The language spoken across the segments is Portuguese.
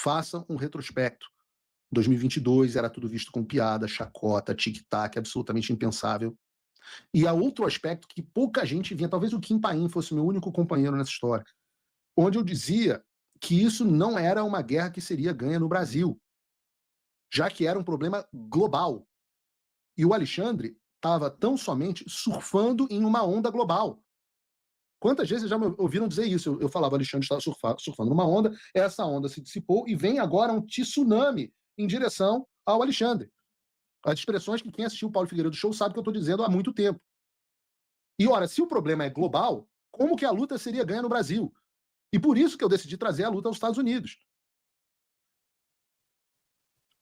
façam um retrospecto. 2022 era tudo visto com piada, chacota, tic-tac, absolutamente impensável. E há outro aspecto que pouca gente via, talvez o Kim Paim fosse o meu único companheiro nessa história, onde eu dizia que isso não era uma guerra que seria ganha no Brasil, já que era um problema global. E o Alexandre estava tão somente surfando em uma onda global. Quantas vezes já me ouviram dizer isso? Eu falava, Alexandre estava surfando numa onda, essa onda se dissipou e vem agora um tsunami em direção ao Alexandre. As expressões que quem assistiu o Paulo Figueiredo Show sabe que eu estou dizendo há muito tempo. E, ora, se o problema é global, como que a luta seria ganha no Brasil? E por isso que eu decidi trazer a luta aos Estados Unidos.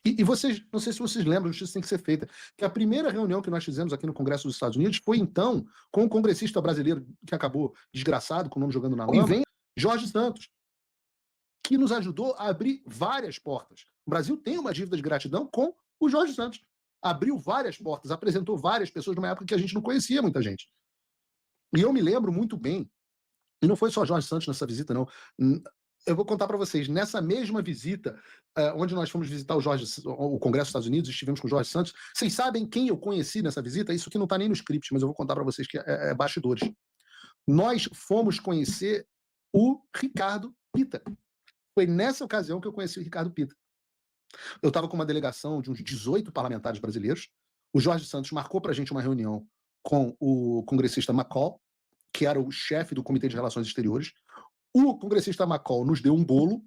E vocês, não sei se vocês lembram, a justiça tem que ser feita, que a primeira reunião que nós fizemos aqui no Congresso dos Estados Unidos foi, então, com um congressista brasileiro que acabou desgraçado, com o nome jogando na lama, e vem Jorge Santos, que nos ajudou a abrir várias portas. O Brasil tem uma dívida de gratidão com o Jorge Santos. Abriu várias portas, apresentou várias pessoas numa época que a gente não conhecia muita gente. E eu me lembro muito bem, e não foi só Jorge Santos nessa visita, não. Eu vou contar para vocês, nessa mesma visita, onde nós fomos visitar o Congresso dos Estados Unidos, estivemos com o Jorge Santos, vocês sabem quem eu conheci nessa visita? Isso aqui não está nem no script, mas eu vou contar para vocês que é bastidores. Nós fomos conhecer o Ricardo Pita. Foi nessa ocasião que eu conheci o Ricardo Pita. Eu estava com uma delegação de uns 18 parlamentares brasileiros. O Jorge Santos marcou para a gente uma reunião com o congressista McCall, que era o chefe do Comitê de Relações Exteriores. O congressista McCall nos deu um bolo,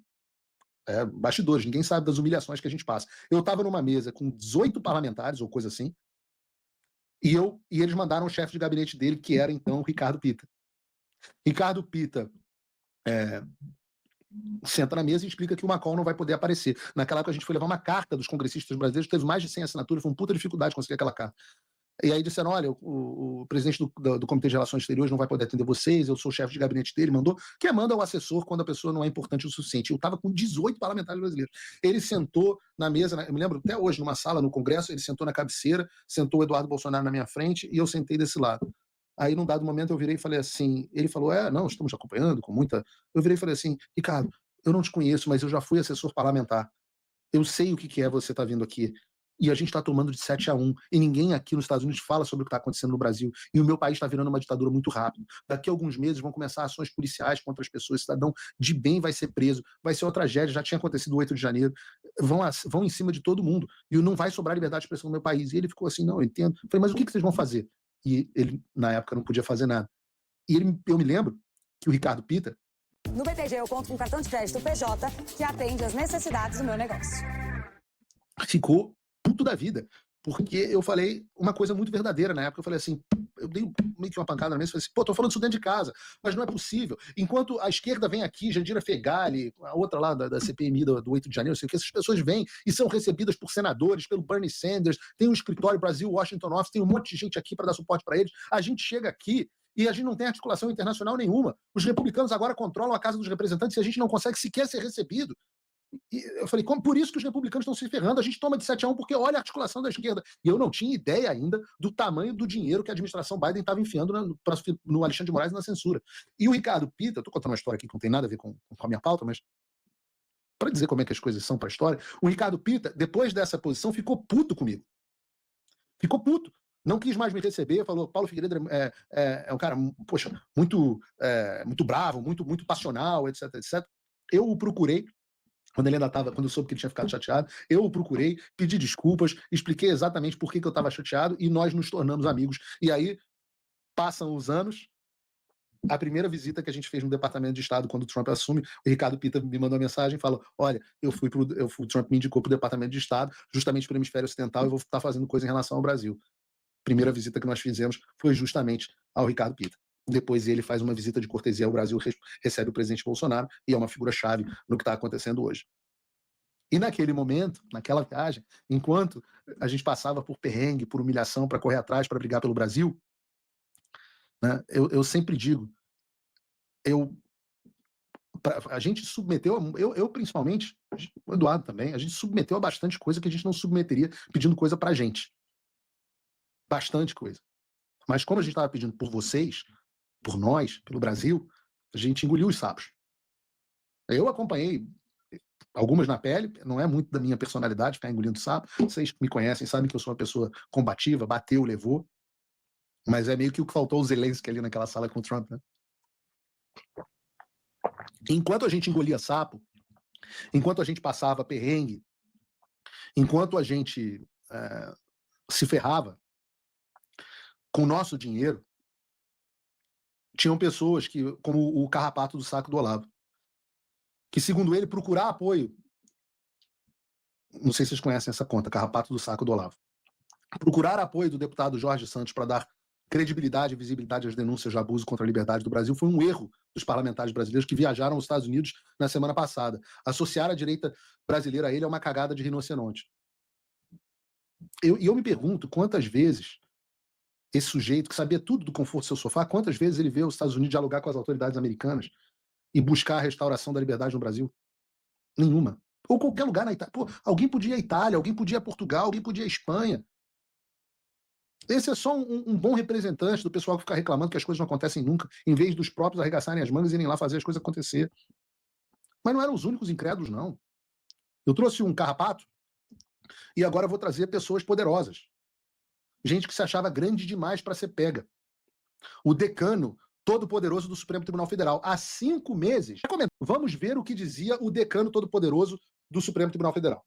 bastidores, ninguém sabe das humilhações que a gente passa. Eu estava numa mesa com 18 parlamentares, ou coisa assim, e eles mandaram o chefe de gabinete dele, que era então o Ricardo Pita. Ricardo Pita senta na mesa e explica que o McCall não vai poder aparecer. Naquela época a gente foi levar uma carta dos congressistas brasileiros, teve mais de 100 assinaturas, foi uma puta dificuldade conseguir aquela carta. E aí disseram, olha, o presidente do Comitê de Relações Exteriores não vai poder atender vocês, eu sou o chefe de gabinete dele, mandou. Quem manda é o assessor quando a pessoa não é importante o suficiente. Eu estava com 18 parlamentares brasileiros. Ele sentou na mesa, eu me lembro até hoje, numa sala no Congresso, ele sentou na cabeceira, sentou o Eduardo Bolsonaro na minha frente e eu sentei desse lado. Aí, num dado momento, eu virei e falei assim, ele falou, não, estamos acompanhando com muita... Eu virei e falei assim, Ricardo, eu não te conheço, mas eu já fui assessor parlamentar. Eu sei o que é você estar vindo aqui. E a gente está tomando de 7-1. E ninguém aqui nos Estados Unidos fala sobre o que está acontecendo no Brasil. E o meu país está virando uma ditadura muito rápido. Daqui a alguns meses vão começar ações policiais contra as pessoas. Cidadão de bem vai ser preso. Vai ser uma tragédia. Já tinha acontecido o 8 de janeiro. Vão em cima de todo mundo. E não vai sobrar liberdade de expressão no meu país. E ele ficou assim, não, eu entendo. Eu falei, mas o que vocês vão fazer? E ele, na época, não podia fazer nada. E eu me lembro que o Ricardo Pita... No BTG eu conto com um cartão de crédito PJ que atende às necessidades do meu negócio. Ficou puto da vida, porque eu falei uma coisa muito verdadeira na época. Eu falei assim, eu dei meio que uma pancada na mesa e falei assim, tô falando isso dentro de casa, mas não é possível. Enquanto a esquerda vem aqui, Jandira Fegali, a outra lá da CPMI do 8 de janeiro, sei que essas pessoas vêm e são recebidas por senadores, pelo Bernie Sanders, tem um escritório Brasil, Washington Office, tem um monte de gente aqui para dar suporte para eles. A gente chega aqui e a gente não tem articulação internacional nenhuma. Os republicanos agora controlam a Casa dos Representantes e a gente não consegue sequer ser recebido. E eu falei, por isso que os republicanos estão se ferrando, a gente toma de 7-1 porque olha a articulação da esquerda. E eu não tinha ideia ainda do tamanho do dinheiro que a administração Biden estava enfiando no Alexandre de Moraes e na censura. E o Ricardo Pita, estou contando uma história aqui que não tem nada a ver com a minha pauta, mas para dizer como é que as coisas são para a história, o Ricardo Pita, depois dessa posição, ficou puto comigo. Ficou puto. Não quis mais me receber, falou, Paulo Figueiredo é um cara, poxa, muito bravo, muito passional, etc, etc. Eu o procurei, quando eu soube que ele tinha ficado chateado, eu o procurei, pedi desculpas, expliquei exatamente por que eu estava chateado e nós nos tornamos amigos. E aí, passam os anos, a primeira visita que a gente fez no Departamento de Estado, quando o Trump assume, o Ricardo Pita me mandou uma mensagem e falou, olha, o Trump me indicou para o Departamento de Estado, justamente para o Hemisfério Ocidental, e vou estar fazendo coisa em relação ao Brasil. Primeira visita que nós fizemos foi justamente ao Ricardo Pita. Depois ele faz uma visita de cortesia ao Brasil, recebe o presidente Bolsonaro e é uma figura-chave no que está acontecendo hoje. E naquele momento, naquela viagem, enquanto a gente passava por perrengue, por humilhação, para correr atrás, para brigar pelo Brasil, né, eu sempre digo, a gente submeteu, eu principalmente, o Eduardo também, a gente submeteu a bastante coisa que a gente não submeteria pedindo coisa para a gente. Bastante coisa. Mas como a gente estava pedindo por vocês, por nós, pelo Brasil, a gente engoliu os sapos. Eu acompanhei algumas na pele, não é muito da minha personalidade ficar engolindo sapo. Vocês me conhecem, sabem que eu sou uma pessoa combativa, bateu, levou. Mas é meio que o que faltou o Zelensky ali naquela sala com o Trump, né? Enquanto a gente engolia sapo, enquanto a gente passava perrengue, enquanto a gente se ferrava com o nosso dinheiro, tinham pessoas que, como o carrapato do saco do Olavo, que, segundo ele, procurar apoio. Não sei se vocês conhecem essa conta, carrapato do saco do Olavo. Procurar apoio do deputado Jorge Santos para dar credibilidade e visibilidade às denúncias de abuso contra a liberdade do Brasil foi um erro dos parlamentares brasileiros que viajaram aos Estados Unidos na semana passada. Associar a direita brasileira a ele é uma cagada de rinoceronte. Eu me pergunto quantas vezes esse sujeito que sabia tudo do conforto do seu sofá, quantas vezes ele vê os Estados Unidos dialogar com as autoridades americanas e buscar a restauração da liberdade no Brasil? Nenhuma. Ou qualquer lugar na Itália. Pô, alguém podia ir à Itália, alguém podia ir a Portugal, alguém podia ir à Espanha. Esse é só um bom representante do pessoal que fica reclamando que as coisas não acontecem nunca, em vez dos próprios arregaçarem as mangas e irem lá fazer as coisas acontecer. Mas não eram os únicos incrédulos, não. Eu trouxe um carrapato e agora vou trazer pessoas poderosas. Gente que se achava grande demais para ser pega. O decano todo-poderoso do Supremo Tribunal Federal. Há 5 meses. Vamos ver o que dizia o decano todo-poderoso do Supremo Tribunal Federal.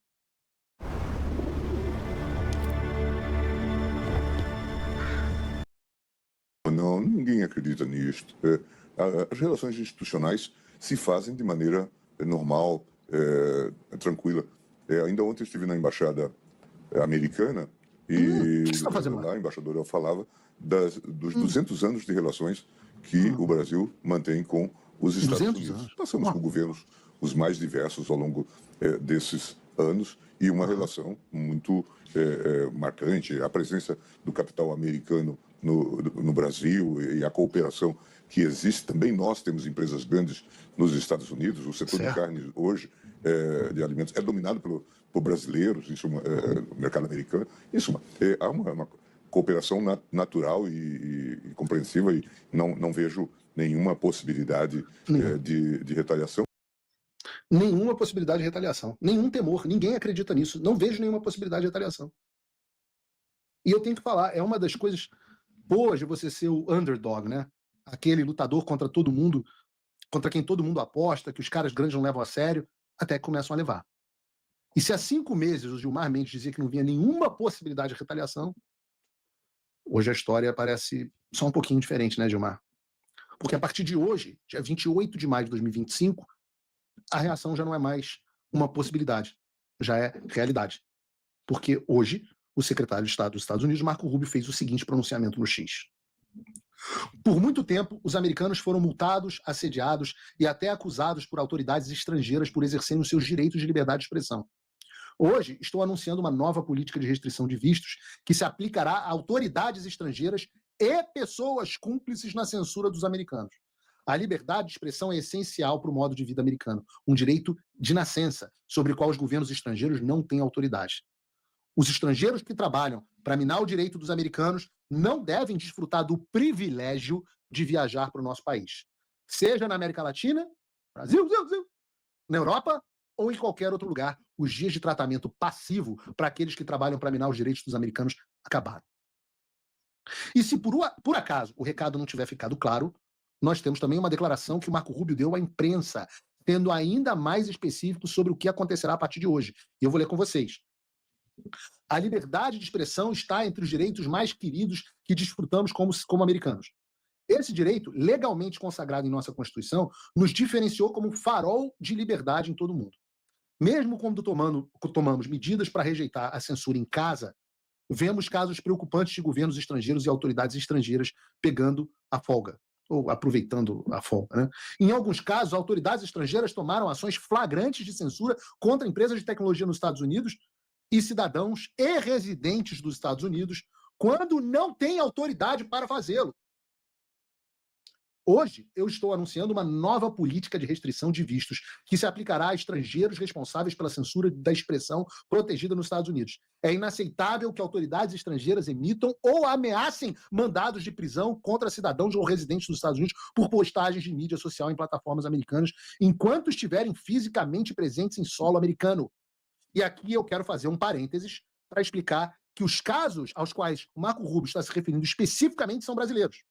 Não, ninguém acredita nisto. As relações institucionais se fazem de maneira normal, tranquila. Ainda ontem eu estive na embaixada americana e o que você tá fazendo lá? A embaixadora falava dos 200 anos de relações que o Brasil mantém com os Estados Unidos. Passamos por governos os mais diversos ao longo desses anos e uma relação muito marcante. A presença do capital americano no Brasil e a cooperação que existe. Também nós temos empresas grandes nos Estados Unidos. O setor de carne hoje, de alimentos, é dominado por brasileiros, em suma, no mercado americano. Em suma, há uma cooperação natural e compreensiva e não vejo nenhuma possibilidade de retaliação. Nenhuma possibilidade de retaliação. Nenhum temor. Ninguém acredita nisso. Não vejo nenhuma possibilidade de retaliação. E eu tenho que falar, é uma das coisas boas de você ser o underdog, né? Aquele lutador contra todo mundo, contra quem todo mundo aposta, que os caras grandes não levam a sério, até que começam a levar. E se há 5 meses o Gilmar Mendes dizia que não vinha nenhuma possibilidade de retaliação, hoje a história parece só um pouquinho diferente, né, Gilmar? Porque a partir de hoje, dia 28 de maio de 2025, a reação já não é mais uma possibilidade, já é realidade. Porque hoje, o secretário de Estado dos Estados Unidos, Marco Rubio, fez o seguinte pronunciamento no X. Por muito tempo, os americanos foram multados, assediados e até acusados por autoridades estrangeiras por exercerem os seus direitos de liberdade de expressão. Hoje, estou anunciando uma nova política de restrição de vistos que se aplicará a autoridades estrangeiras e pessoas cúmplices na censura dos americanos. A liberdade de expressão é essencial para o modo de vida americano, um direito de nascença, sobre o qual os governos estrangeiros não têm autoridade. Os estrangeiros que trabalham para minar o direito dos americanos não devem desfrutar do privilégio de viajar para o nosso país. Seja na América Latina, Brasil, na Europa ou em qualquer outro lugar. Os dias de tratamento passivo para aqueles que trabalham para minar os direitos dos americanos acabaram. E se por acaso o recado não tiver ficado claro, nós temos também uma declaração que o Marco Rubio deu à imprensa, sendo ainda mais específico sobre o que acontecerá a partir de hoje. E eu vou ler com vocês. A liberdade de expressão está entre os direitos mais queridos que desfrutamos como americanos. Esse direito, legalmente consagrado em nossa Constituição, nos diferenciou como um farol de liberdade em todo o mundo. Mesmo quando tomamos medidas para rejeitar a censura em casa, vemos casos preocupantes de governos estrangeiros e autoridades estrangeiras pegando a folga, ou aproveitando a folga, né? Em alguns casos, autoridades estrangeiras tomaram ações flagrantes de censura contra empresas de tecnologia nos Estados Unidos e cidadãos e residentes dos Estados Unidos, quando não têm autoridade para fazê-lo. Hoje, eu estou anunciando uma nova política de restrição de vistos que se aplicará a estrangeiros responsáveis pela censura da expressão protegida nos Estados Unidos. É inaceitável que autoridades estrangeiras emitam ou ameacem mandados de prisão contra cidadãos ou residentes dos Estados Unidos por postagens de mídia social em plataformas americanas, enquanto estiverem fisicamente presentes em solo americano. E aqui eu quero fazer um parênteses para explicar que os casos aos quais o Marco Rubio está se referindo especificamente são brasileiros.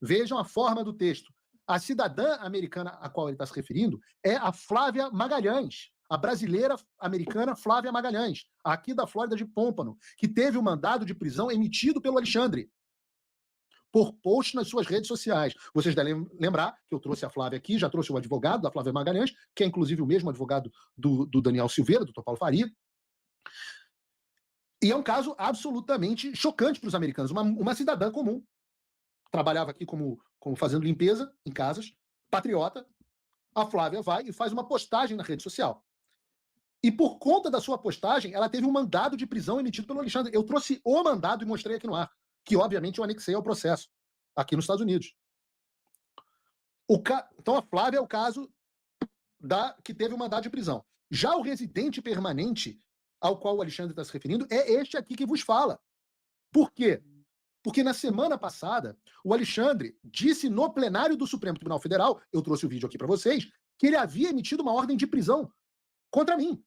Vejam a forma do texto. A cidadã americana a qual ele está se referindo é a Flávia Magalhães, a brasileira americana Flávia Magalhães, aqui da Flórida de Pompano, que teve o mandado de prisão emitido pelo Alexandre por post nas suas redes sociais. Vocês devem lembrar que eu trouxe a Flávia aqui, já trouxe o advogado da Flávia Magalhães, que é inclusive o mesmo advogado do Daniel Silveira, do Dr. Paulo Faria. E é um caso absolutamente chocante para os americanos. Uma cidadã comum, trabalhava aqui como fazendo limpeza em casas, patriota, a Flávia vai e faz uma postagem na rede social. E por conta da sua postagem, ela teve um mandado de prisão emitido pelo Alexandre. Eu trouxe o mandado e mostrei aqui no ar, que obviamente eu anexei ao processo, aqui nos Estados Unidos. Então a Flávia é o caso que teve o mandado de prisão. Já o residente permanente ao qual o Alexandre está se referindo é este aqui que vos fala. Por quê? Porque na semana passada, o Alexandre disse no plenário do Supremo Tribunal Federal, eu trouxe o vídeo aqui para vocês, que ele havia emitido uma ordem de prisão contra mim.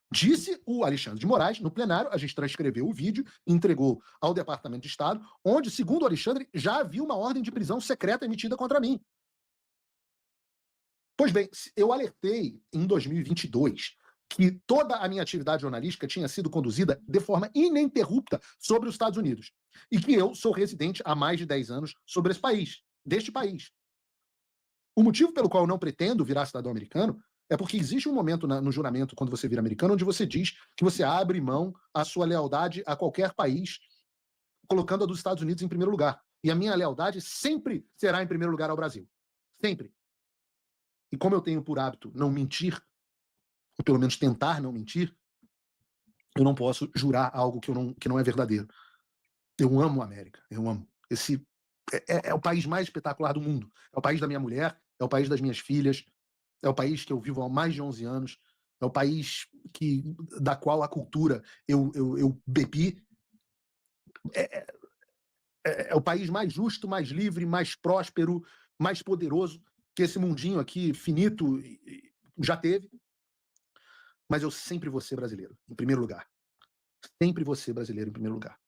Disse o Alexandre de Moraes, no plenário, a gente transcreveu o vídeo, entregou ao Departamento de Estado, onde, segundo o Alexandre, já havia uma ordem de prisão secreta emitida contra mim. Pois bem, eu alertei em 2022 que toda a minha atividade jornalística tinha sido conduzida de forma ininterrupta sobre os Estados Unidos. E que eu sou residente há mais de 10 anos sobre esse país, deste país. O motivo pelo qual eu não pretendo virar cidadão americano é porque existe um momento no juramento, quando você vira americano, onde você diz que você abre mão a sua lealdade a qualquer país, colocando a dos Estados Unidos em primeiro lugar. E a minha lealdade sempre será em primeiro lugar ao Brasil. Sempre. E como eu tenho por hábito não mentir, ou pelo menos tentar não mentir, eu não posso jurar algo que não é verdadeiro. Eu amo a América, eu amo. Esse é o país mais espetacular do mundo. É o país da minha mulher, é o país das minhas filhas, é o país que eu vivo há mais de 11 anos, é o país da qual a cultura eu bebi. É o país mais justo, mais livre, mais próspero, mais poderoso que esse mundinho aqui, finito, já teve. Mas eu sempre vou ser brasileiro, em primeiro lugar. Sempre vou ser brasileiro em primeiro lugar.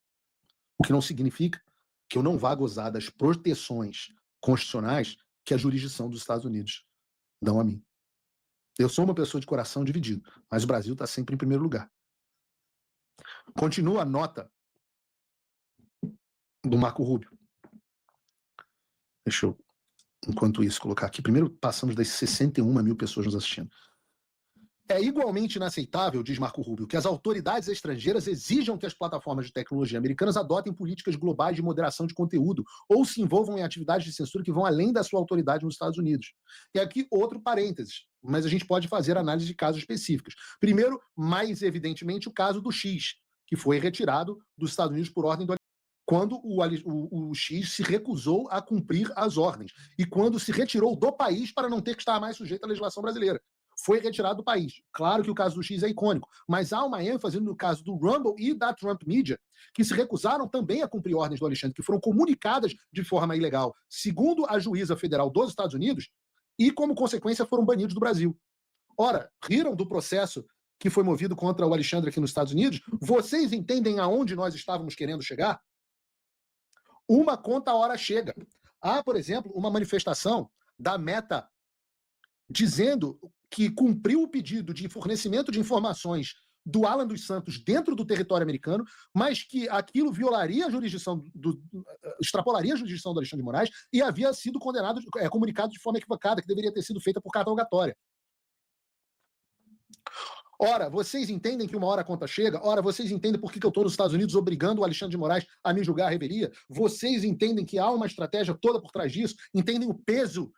O que não significa que eu não vá gozar das proteções constitucionais que a jurisdição dos Estados Unidos dão a mim. Eu sou uma pessoa de coração dividido, mas o Brasil está sempre em primeiro lugar. Continua a nota do Marco Rubio. Deixa eu, enquanto isso, colocar aqui. Primeiro, passamos das 61 mil pessoas nos assistindo. É igualmente inaceitável, diz Marco Rubio, que as autoridades estrangeiras exijam que as plataformas de tecnologia americanas adotem políticas globais de moderação de conteúdo ou se envolvam em atividades de censura que vão além da sua autoridade nos Estados Unidos. E aqui outro parênteses, mas a gente pode fazer análise de casos específicos. Primeiro, mais evidentemente, o caso do X, que foi retirado dos Estados Unidos por ordem do quando o X se recusou a cumprir as ordens e quando se retirou do país para não ter que estar mais sujeito à legislação brasileira. Foi retirado do país. Claro que o caso do X é icônico, mas há uma ênfase no caso do Rumble e da Trump Media, que se recusaram também a cumprir ordens do Alexandre, que foram comunicadas de forma ilegal, segundo a juíza federal dos Estados Unidos, e como consequência foram banidos do Brasil. Ora, riram do processo que foi movido contra o Alexandre aqui nos Estados Unidos? Vocês entendem aonde nós estávamos querendo chegar? Uma conta a hora chega. Há, por exemplo, uma manifestação da Meta dizendo que cumpriu o pedido de fornecimento de informações do Alan dos Santos dentro do território americano, mas que aquilo violaria a jurisdição, extrapolaria a jurisdição do Alexandre de Moraes e havia sido comunicado de forma equivocada, que deveria ter sido feita por carta rogatória. Ora, vocês entendem que uma hora a conta chega? Ora, vocês entendem por que eu estou nos Estados Unidos obrigando o Alexandre de Moraes a me julgar a revelia? Vocês entendem que há uma estratégia toda por trás disso? Entendem o peso,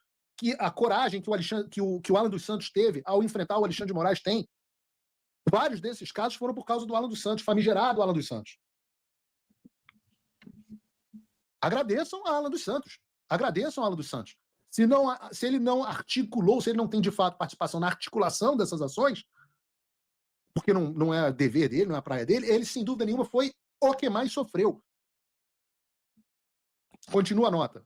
a coragem que o Alan dos Santos teve ao enfrentar o Alexandre de Moraes tem? Vários desses casos foram por causa do Alan dos Santos, famigerado Alan dos Santos. Agradeçam a Alan dos Santos. Agradeçam a Alan dos Santos. Se ele não articulou, se ele não tem de fato participação na articulação dessas ações, porque não é dever dele, não é a praia dele, ele, sem dúvida nenhuma, foi o que mais sofreu. Continua a nota.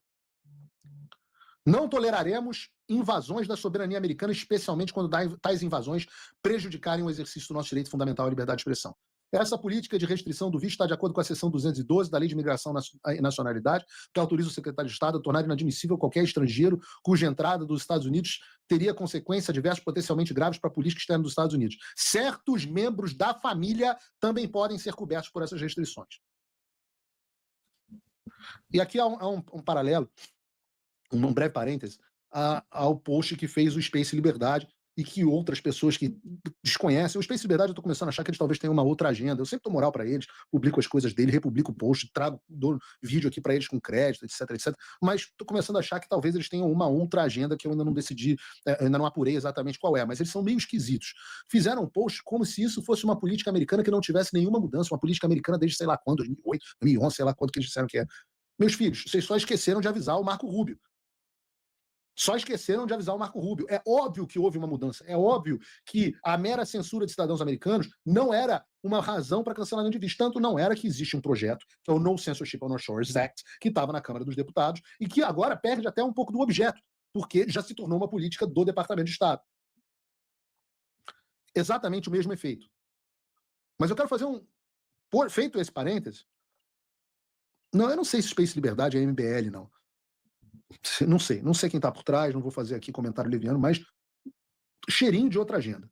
Não toleraremos invasões da soberania americana, especialmente quando tais invasões prejudicarem o exercício do nosso direito fundamental à liberdade de expressão. Essa política de restrição do visto está de acordo com a seção 212 da Lei de Imigração e Nacionalidade, que autoriza o secretário de Estado a tornar inadmissível qualquer estrangeiro cuja entrada dos Estados Unidos teria consequências adversas potencialmente graves para a política externa dos Estados Unidos. Certos membros da família também podem ser cobertos por essas restrições. E aqui há um paralelo, um breve parêntese, ao post que fez o Space Liberdade e que outras pessoas que desconhecem. O Space Liberdade eu estou começando a achar que eles talvez tenham uma outra agenda. Eu sempre dou moral para eles, publico as coisas dele, republico o post, dou vídeo aqui para eles com crédito, etc, etc. Mas estou começando a achar que talvez eles tenham uma outra agenda que eu ainda não decidi, ainda não apurei exatamente qual é, mas eles são meio esquisitos. Fizeram um post como se isso fosse uma política americana que não tivesse nenhuma mudança, uma política americana desde sei lá quando, 2008, 2011, sei lá quando que eles disseram que é. Meus filhos, vocês só esqueceram de avisar o Marco Rubio. Só esqueceram de avisar o Marco Rubio. É óbvio que houve uma mudança. É óbvio que a mera censura de cidadãos americanos não era uma razão para cancelamento de visto. Tanto não era que existe um projeto, que é o No Censorship on Our Shores Act, que estava na Câmara dos Deputados e que agora perde até um pouco do objeto, porque já se tornou uma política do Departamento de Estado. Exatamente o mesmo efeito. Mas eu quero fazer feito esse parêntese, não, eu não sei se Space Liberdade é MBL, não. Não sei quem está por trás, não vou fazer aqui comentário leviano, mas cheirinho de outra agenda.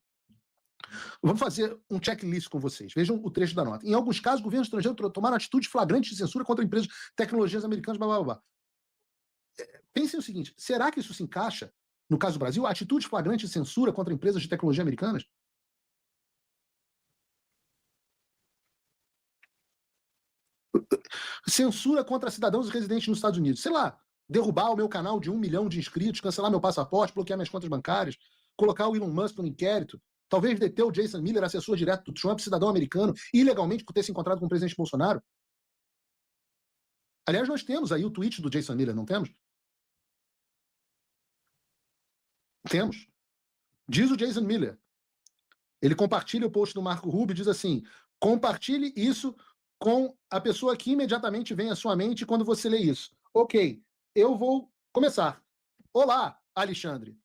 Vamos fazer um checklist com vocês. Vejam o trecho da nota. Em alguns casos, governos estrangeiros tomaram atitude flagrante de censura contra empresas de tecnologias americanas, blá, blá, blá. Pensem o seguinte, será que isso se encaixa, no caso do Brasil, a atitude flagrante de censura contra empresas de tecnologia americanas? Censura contra cidadãos residentes nos Estados Unidos. Sei lá, derrubar o meu canal de 1 milhão de inscritos, cancelar meu passaporte, bloquear minhas contas bancárias, colocar o Elon Musk no inquérito, talvez deter o Jason Miller, assessor direto do Trump, cidadão americano, ilegalmente por ter se encontrado com o presidente Bolsonaro. Aliás, nós temos aí o tweet do Jason Miller, não temos? Temos. Diz o Jason Miller. Ele compartilha o post do Marco Rubio e diz assim, compartilhe isso com a pessoa que imediatamente vem à sua mente quando você lê isso. Ok, eu vou começar. Olá, Alexandre.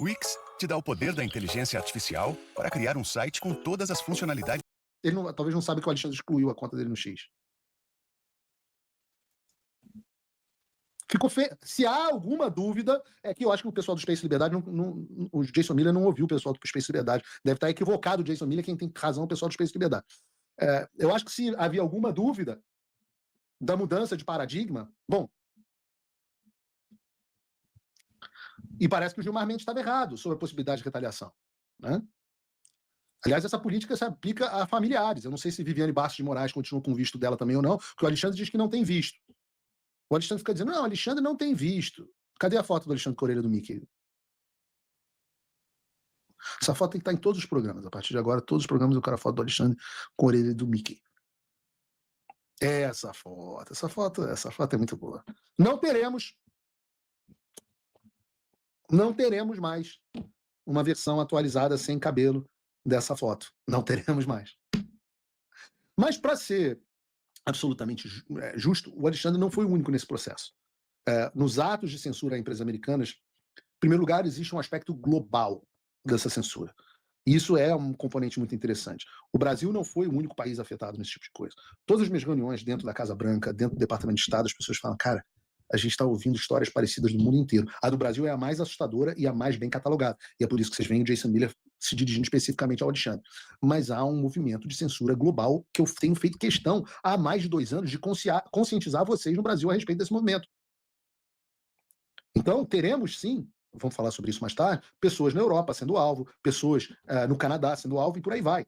Wix te dá o poder da inteligência artificial para criar um site com todas as funcionalidades. Ele talvez não saiba que o Alexandre excluiu a conta dele no X. Ficou feio. Se há alguma dúvida, é que eu acho que o pessoal do Space Liberdade, o Jason Miller não ouviu o pessoal do Space Liberdade. Deve estar equivocado o Jason Miller, quem tem razão é o pessoal do Space Liberdade. Eu acho que se havia alguma dúvida da mudança de paradigma, bom, e parece que o Gilmar Mendes estava errado sobre a possibilidade de retaliação. Né? Aliás, essa política se aplica a familiares. Eu não sei se Viviane Bastos de Moraes continua com o visto dela também ou não, porque o Alexandre diz que não tem visto. O Alexandre fica dizendo, não, Alexandre não tem visto. Cadê a foto do Alexandre com a orelha do Mickey? Essa foto tem que estar em todos os programas. A partir de agora, todos os programas eu quero a foto do Alexandre com a orelha do Mickey. Essa foto é muito boa. Não teremos mais uma versão atualizada sem cabelo dessa foto. Não teremos mais. Mas, para ser absolutamente justo, o Alexandre não foi o único nesse processo. Nos atos de censura a empresas americanas, em primeiro lugar, existe um aspecto global dessa censura. E isso é um componente muito interessante. O Brasil não foi o único país afetado nesse tipo de coisa. Todas as minhas reuniões dentro da Casa Branca, dentro do Departamento de Estado, as pessoas falam, cara, a gente está ouvindo histórias parecidas no mundo inteiro. A do Brasil é a mais assustadora e a mais bem catalogada. E é por isso que vocês veem o Jason Miller se dirigindo especificamente ao Alexandre. Mas há um movimento de censura global que eu tenho feito questão há mais de 2 anos de conscientizar vocês no Brasil a respeito desse movimento. Então, teremos sim, vamos falar sobre isso mais tarde, pessoas na Europa sendo alvo, pessoas no Canadá sendo alvo e por aí vai.